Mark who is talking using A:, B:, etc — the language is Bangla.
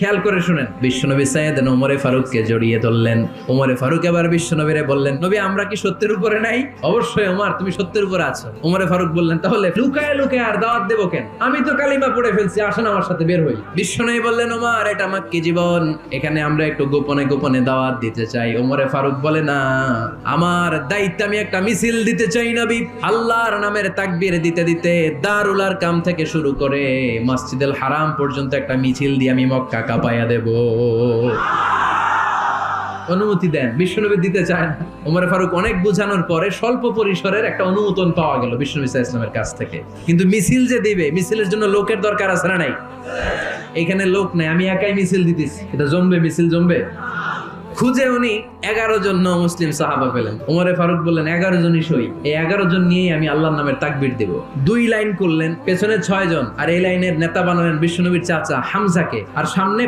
A: খেয়াল করে শুনেন, বিশ্বনবী সাইয়েদ ওমরে ফারুককে জড়িয়ে ধরলেন। ওমরে ফারুক এবার বিশ্বনবীরে বললেন, নবী আমরা কি সত্যের উপরে নাই? অবশ্যই ওমর, তুমি সত্যের উপরে আছো। ওমরে ফারুক বললেন, তাহলে লুকায় লুকায় আর দাওয়াত দেবো কেন? আমি তো কালিমা পড়ে ফেলছি, আসেন আমার সাথে বের হই। বিশ্বনবী বললেন, ওমর এটা মাক্কি জীবন, এখানে আমরা একটু গোপনে গোপনে দাওয়াত দিতে চাই। ওমরে ফারুক বলে, না, আমার দায়িত্ব, আমি একটা মিছিল দিতে চাই নবী। আল্লাহর নামের তাকবীর দিতে দিতে দারুল আরকাম থেকে শুরু করে মসজিদুল হারাম পর্যন্ত একটা মিছিল দিয়ে আমি মক্কা কাঁপাইয়া দেব। অনুমতি দেন। বিশ্বনবী দিতে চায় না। ওমর ফারুক অনেক বুঝানোর পরে স্বল্প পরিসরের একটা অনুমোদন পাওয়া গেল বিশ্বনবী সাল্লাল্লাহু আলাইহি ওয়াসাল্লামের কাছ থেকে। কিন্তু মিছিল যে দিবে, মিছিলের জন্য লোকের দরকার আছে না নাই? এখানে লোক নাই, আমি একাই মিছিল দিতেছি, এটা জমবে? মিছিল জমবে? খুঁজে উনি 11 জন মুসলিম সাহাবা পেলেন। ওমরে ফারুক বললেন, 11 জনই সই, এই 11 জন নিয়েই আমি আল্লাহর নামের তাকবীর দেব। 2 লাইন করলেন, পেছনে 6 জন, আর এই লাইনের নেতা বানালেন বিশ্বনবীর চাচা হামজাকে, আর সামনে